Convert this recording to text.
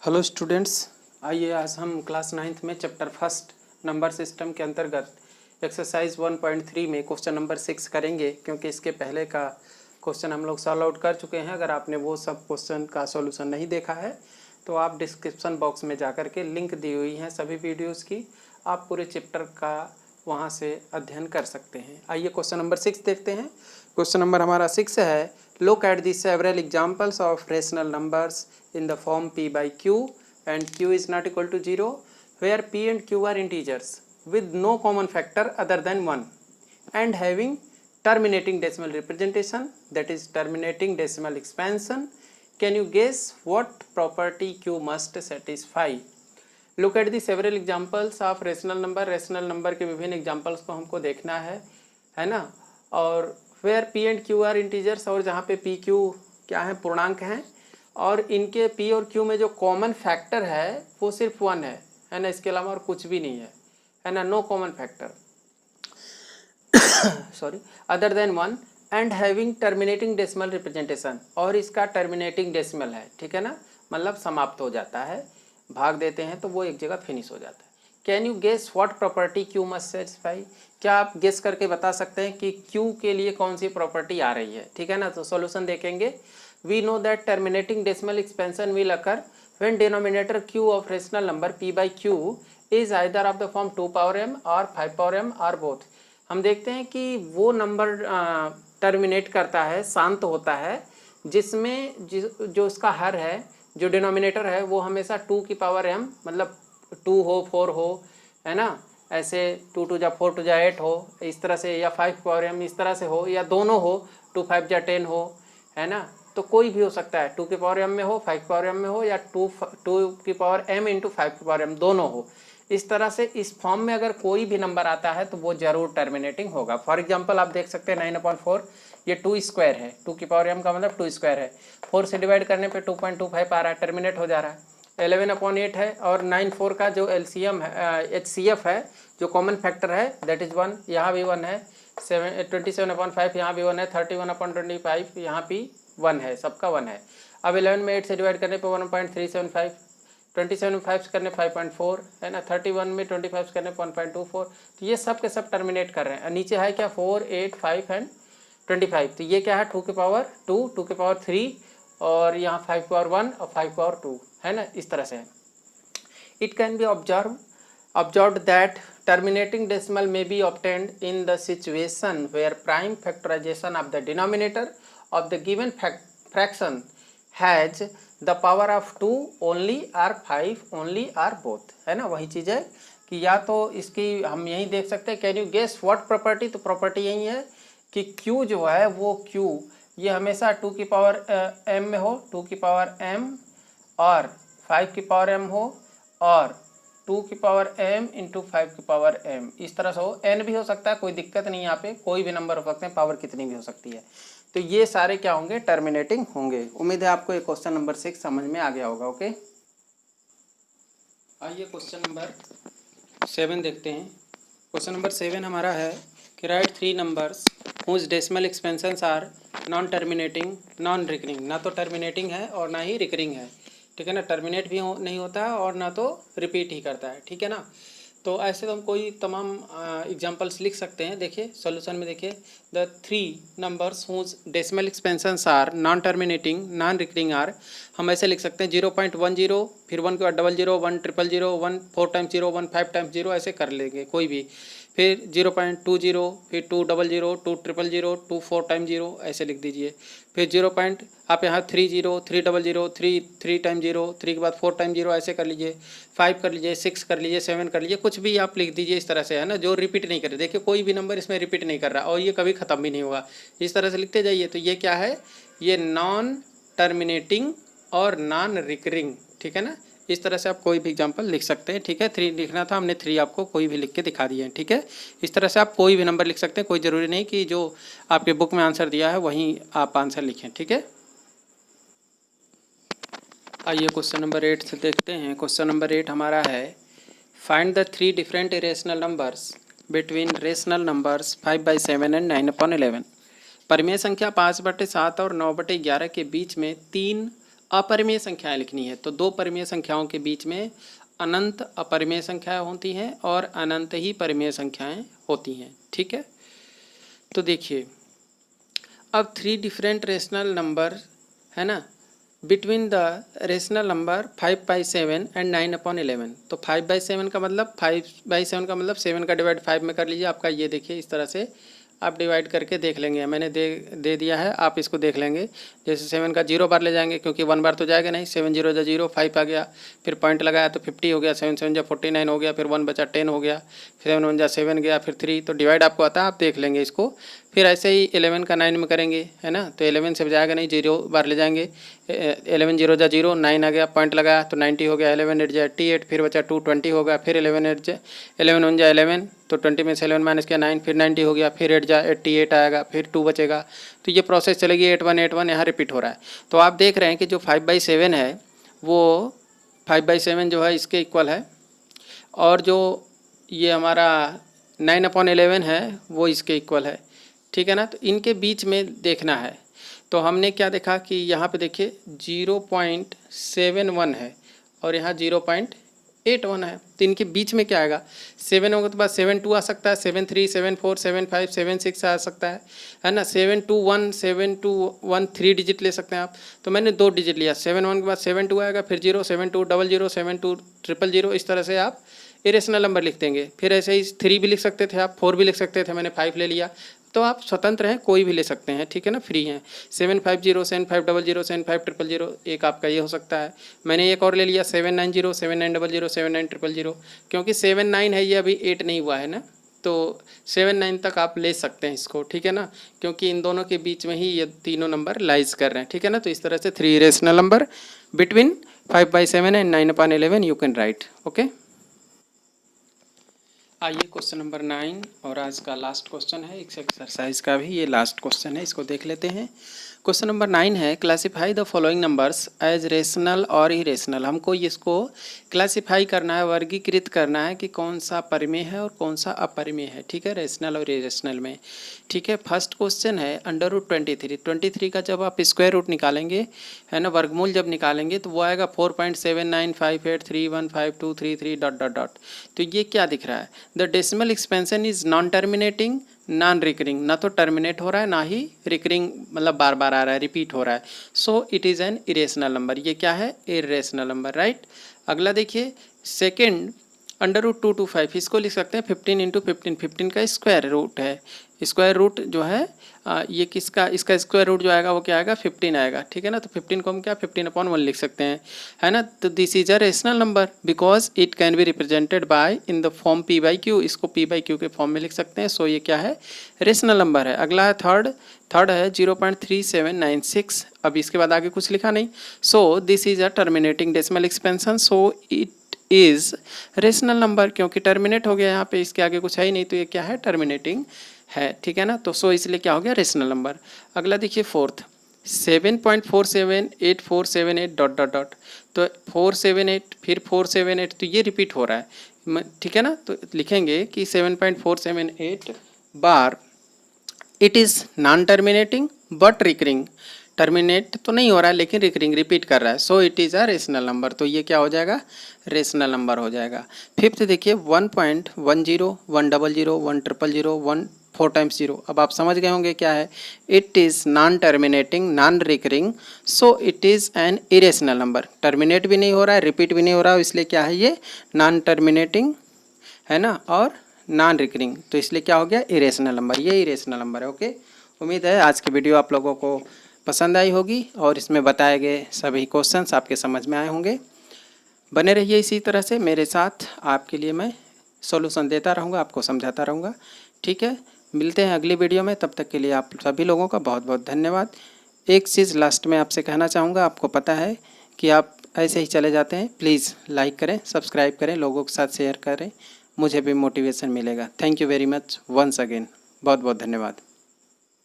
Hello students, आइए आज हम क्लास 9th में चैप्टर फर्स्ट नंबर सिस्टम के अंतर्गत एक्सरसाइज 1.3 में क्वेश्चन नंबर 6 करेंगे, क्योंकि इसके पहले का क्वेश्चन हम लोग सॉल्व आउट कर चुके हैं। अगर आपने वो सब क्वेश्चन का सॉल्यूशन नहीं देखा है तो आप डिस्क्रिप्शन बॉक्स में जा कर के लिंक दी हुई हैं सभी वीडियोज़ की, आप पूरे चैप्टर का वहाँ से अध्ययन कर सकते हैं। आइए क्वेश्चन नंबर 6 देखते हैं। क्वेश्चन नंबर हमारा 6 है, look at the several examples of rational numbers in the form p by q and q is not equal to 0 where p and q are integers with no common factor other than 1 and having terminating decimal representation, that is terminating decimal expansion. Can you guess what property q must satisfy? Look at the several examples of rational number. rational number के विभिन्न examples को हमको देखना है ना। और where P and Q are integers, और जहाँ पे पी क्यू क्या है, पूर्णांक हैं, और इनके पी और क्यू में जो कॉमन फैक्टर है वो सिर्फ 1 है ना, इसके अलावा और कुछ भी नहीं है ना, no common factor sorry other than 1 and having terminating decimal representation, और इसका टर्मिनेटिंग डेसिमल है, ठीक है ना, मतलब समाप्त हो जाता है, भाग देते हैं तो वो एक जगह फिनिश हो जाता है। Can you guess what property Q must satisfy, क्या आप गेस करके बता सकते हैं कि क्यू के लिए कौन सी प्रॉपर्टी आ रही है, ठीक है ना। तो सॉल्यूशन देखेंगे। We know that terminating decimal expansion will occur when denominator Q of rational number P by Q is either of the form 2 power m और 5 पावर m और बोथ। हम देखते हैं कि वो नंबर टर्मिनेट करता है, शांत होता है, जिसमें जो उसका हर है, जो डिनोमिनेटर है वो हमेशा 2 की पावर m, मतलब 2 हो 4 हो, है ना, ऐसे 2 2 जा 4 2 जा 8 हो, इस तरह से, या 5 पावर m इस तरह से हो, या दोनों हो, 2 5 जा 10 हो, है ना, तो कोई भी हो सकता है, 2 की पावर m में हो, 5 पावर m में हो, या 2 की पावर m इंटू 5 की पावर m दोनों हो। इस तरह से इस फॉर्म में अगर कोई भी नंबर आता है तो वो जरूर टर्मिनेटिंग होगा। फॉर एग्जाम्पल आप देख सकते हैं 9/4, ये 2 स्क्वायर है, 2 की पावर m का मतलब 2 स्क्वायर है, 4 से डिवाइड करने पे 2.25 आ रहा है, टर्मिनेट हो जा रहा है। 11/8 है, और 9/4 का जो LCM है, HCF है, जो कॉमन फैक्टर है, दैट इज 1, यहाँ भी 1 है। 27/5 यहाँ भी 1 है, 31/25 यहाँ भी 1 है, सबका 1 है। अब 11 में 8 से डिवाइड करने पे 1.375, 27 में 5 करने 5.4 है ना, 31 में 25 करने 1.24, तो ये सब के सब टर्मिनेट कर रहे हैं। नीचे है क्या, 4 8 5 एंड 25, तो ये क्या है, 2 की पावर 2, 2 की पावर 3, और यहाँ 5 पावर 1 और 5 पावर 2 है ना, इस तरह से है। It can be observed that terminating decimal may be obtained in the situation where prime factorization of the denominator of the given fraction has the power of 2 only or 5 only or both, है ना। वही चीज़ है कि या तो इसकी हम यही देख सकते हैं, can you guess what property, तो प्रॉपर्टी यही है कि Q जो है वो Q ये हमेशा 2 की पावर m में हो, 2 की पावर m और 5 की पावर m हो, और 2 की पावर m इंटू 5 की पावर m, इस तरह से हो। n भी हो सकता है, कोई दिक्कत नहीं, यहाँ पे कोई भी नंबर हो सकते हैं, पावर कितनी भी हो सकती है। तो ये सारे क्या होंगे, टर्मिनेटिंग होंगे। उम्मीद है आपको ये क्वेश्चन नंबर 6 समझ में आ गया होगा। ओके, आइए क्वेश्चन नंबर 7 देखते हैं। क्वेश्चन नंबर 7 हमारा है कि write 3 numbers whose decimal expansions are non terminating non recurring, ना तो टर्मिनेटिंग है और ना ही रिकरिंग है, ठीक है ना, टर्मिनेट भी नहीं होता है और ना तो रिपीट ही करता है, ठीक है ना। तो ऐसे तो हम कोई तमाम एग्जांपल्स लिख सकते हैं। देखिए सॉल्यूशन में, देखिए the 3 numbers whose decimal expansions are non terminating non recurring are, हम ऐसे लिख सकते हैं 0.10, फिर 1 के बाद 00, 1 000, 1 4 टाइम्स 0, 1 5 टाइम्स 0, ऐसे कर लेंगे कोई भी, फिर 0.20, फिर 2 00, 2 000, 2 4 टाइम 0, ऐसे लिख दीजिए। फिर 0. आप यहाँ 30, 3 00, 3 टाइम 0, 3 के बाद 4 टाइम 0, ऐसे कर लीजिए। 5 कर लीजिए, 6 कर लीजिए, 7 कर लीजिए, कुछ भी आप लिख दीजिए इस तरह से, है ना, जो रिपीट नहीं करे। देखिए कोई भी नंबर इसमें रिपीट नहीं कर रहा और ये कभी ख़त्म भी नहीं होगा, इस तरह से लिखते जाइए। तो ये क्या है, ये नॉन टर्मिनेटिंग और नॉन रिकरिंग, ठीक है ना। इस तरह से आप कोई भी एग्जांपल लिख सकते हैं, ठीक है। 3 लिखना था हमने, 3 आपको कोई भी लिख के दिखा दिए हैं, ठीक है। इस तरह से आप कोई भी नंबर लिख सकते हैं, कोई ज़रूरी नहीं कि जो आपके बुक में आंसर दिया है वहीं आप आंसर लिखें, ठीक है। आइए क्वेश्चन नंबर 8 से देखते हैं। क्वेश्चन नंबर 8 हमारा है, find the 3 different irrational numbers between rational numbers 5/7 and 9/11। परिमेय संख्या 5/7 और 9/11 के बीच में 3 अपरिमेय संख्याएं लिखनी है तो दो परिमेय संख्याओं के बीच में अनंत अपरिमेय संख्याएं होती हैं और अनंत ही परिमेय संख्याएं होती हैं। ठीक है, तो देखिए अब 3 डिफरेंट रेशनल नंबर है ना between the rational number 5/7 and 9/11। तो 5/7 का मतलब 5/7 का मतलब 7 का डिवाइड 5 में कर लीजिए। आपका ये देखिए इस तरह से आप डिवाइड करके देख लेंगे। मैंने दे दिया है, आप इसको देख लेंगे। जैसे 7 का 0 बार ले जाएंगे क्योंकि 1 बार तो जाएगा नहीं। 7 0 जा 0, 5 आ गया, फिर पॉइंट लगाया तो 50 हो गया। 7 7 जा 49 हो गया, फिर 1 बचा 10 हो गया, 7 1 जा 7 गया, फिर 3। तो डिवाइड आपको आता है, आप देख लेंगे इसको। फिर ऐसे ही 11 का 9 में करेंगे है ना, तो 11 से जाएगा नहीं, 0 बार ले जाएंगे। 11 0 जा 0, 9 आ गया, पॉइंट लगाया तो 90 हो गया। 11 8 जा 88, फिर बचा 2, 20 हो गया। फिर 11 1 जा 11, तो 20 में से 11 माइनस किया 9, फिर 90 हो गया। फिर 8 जा 88 आएगा, फिर 2 बचेगा। तो ये प्रोसेस चलेगी 8 1 8 1 यहाँ रिपीट हो रहा है। तो आप देख रहे हैं कि जो 5/7 है वो 5/7 जो है इसके इक्वल है, और जो ये हमारा 9/11 है वो इसके इक्वल है। ठीक है ना, तो इनके बीच में देखना है। तो हमने क्या देखा कि यहाँ पे देखिए 0.71 है और यहाँ 0.81 है। तो इनके बीच में क्या आएगा, 7 होगा तो बाद 7 2 आ सकता है, 7 3 7 4 7 5 7 6 आ सकता है ना। 7 2 1 7 2 1 3 डिजिट ले सकते हैं आप। तो मैंने 2 डिजिट लिया, 7 1 के बाद 7 2 आएगा, फिर 0 7 2 00 7 2 000। इस तरह से आप इरेशनल नंबर लिख देंगे। फिर ऐसे ही 3 भी लिख सकते थे आप, 4 भी लिख सकते थे, मैंने 5 ले लिया। तो आप स्वतंत्र हैं, कोई भी ले सकते हैं। ठीक है ना, फ्री हैं। 750 7500 7500 एक आपका ये हो सकता है। मैंने एक और ले लिया 790 7900 79000, क्योंकि 79 है ये अभी 8 नहीं हुआ है ना, तो 79 तक आप ले सकते हैं इसको। ठीक है ना, क्योंकि इन दोनों के बीच में ही ये तीनों नंबर लाइज कर रहे हैं। ठीक है ना, तो इस तरह से 3 rational number between 5/7 and 9/11 you can write. Okay, आइए क्वेश्चन नंबर 9 और आज का लास्ट क्वेश्चन है इस एक्सरसाइज का भी, ये लास्ट क्वेश्चन है, इसको देख लेते हैं। क्वेश्चन नंबर 9 है, classify the following numbers as rational और इरेशनल। हमको इसको क्लासीफाई करना है, वर्गीकृत करना है कि कौन सा परिमेय है और कौन सा अपरिमेय है। ठीक है, रेशनल और इरेशनल में। ठीक है, फर्स्ट क्वेश्चन है √23। 23 का जब आप स्क्वायर रूट निकालेंगे है ना, वर्गमूल जब निकालेंगे तो वो आएगा 4.7958315233 ... तो ये क्या दिख रहा है, the decimal expansion is non terminating non recurring. ना तो टर्मिनेट हो रहा है ना ही रिकरिंग, मतलब बार बार आ रहा है, रिपीट हो रहा है। So it is an irrational number. ये क्या है, इरेशनल नंबर, राइट। अगला देखिए सेकेंड √225, इसको लिख सकते हैं 15 × 15, 15 का स्क्वायर रूट है। स्क्वायर रूट जो है ये किसका, इसका स्क्वायर रूट जो आएगा वो क्या आएगा, 15 आएगा। ठीक है ना, तो 15 को हम क्या 15/1 लिख सकते हैं है ना। तो this is a rational number because it can be represented by in the form p/q। इसको p/q के फॉर्म में लिख सकते हैं। सो ये क्या है, रेशनल नंबर है। अगला है थर्ड है 0.3796। अब इसके बाद आगे कुछ लिखा नहीं। So this is a terminating decimal expansion, so it is rational number, क्योंकि टर्मिनेट हो गया यहाँ पे, इसके आगे कुछ है ही नहीं, तो ये क्या है, टर्मिनेटिंग है। ठीक है ना, तो सो इसलिए क्या हो गया, रेशनल नंबर। अगला देखिए फोर्थ 7.478478 ... तो 478 फिर 478, तो ये रिपीट हो रहा है। ठीक है ना, तो लिखेंगे कि 7.478 बार it is non terminating but recurring. Terminate तो नहीं हो रहा है लेकिन रिकरिंग, रिपीट कर रहा है। So it is a rational number. तो ये क्या हो जाएगा, रेशनल नंबर हो जाएगा। फिफ्थ देखिए 1.10 100 100 1 4 टाइम्स 0। अब आप समझ गए होंगे क्या है, it is non terminating non recurring, so it is an irrational number. Terminate भी नहीं हो रहा है, रिपीट भी नहीं हो रहा है, इसलिए क्या है, ये नॉन टर्मिनेटिंग है ना और नॉन रिकरिंग, तो इसलिए क्या हो गया, इरेशनल नंबर। ये इरेशनल नंबर है। ओके, उम्मीद है आज की वीडियो आप लोगों को पसंद आई होगी और इसमें बताए गए सभी क्वेश्चंस आपके समझ में आए होंगे। बने रहिए इसी तरह से मेरे साथ, आपके लिए मैं सॉल्यूशन देता रहूँगा, आपको समझाता रहूँगा। ठीक है, मिलते हैं अगली वीडियो में, तब तक के लिए आप सभी लोगों का बहुत बहुत धन्यवाद। एक चीज़ लास्ट में आपसे कहना चाहूँगा, आपको पता है कि आप ऐसे ही चले जाते हैं, प्लीज़ लाइक करें, सब्सक्राइब करें, लोगों के साथ शेयर करें, मुझे भी मोटिवेशन मिलेगा। Thank you very much once again, बहुत बहुत धन्यवाद।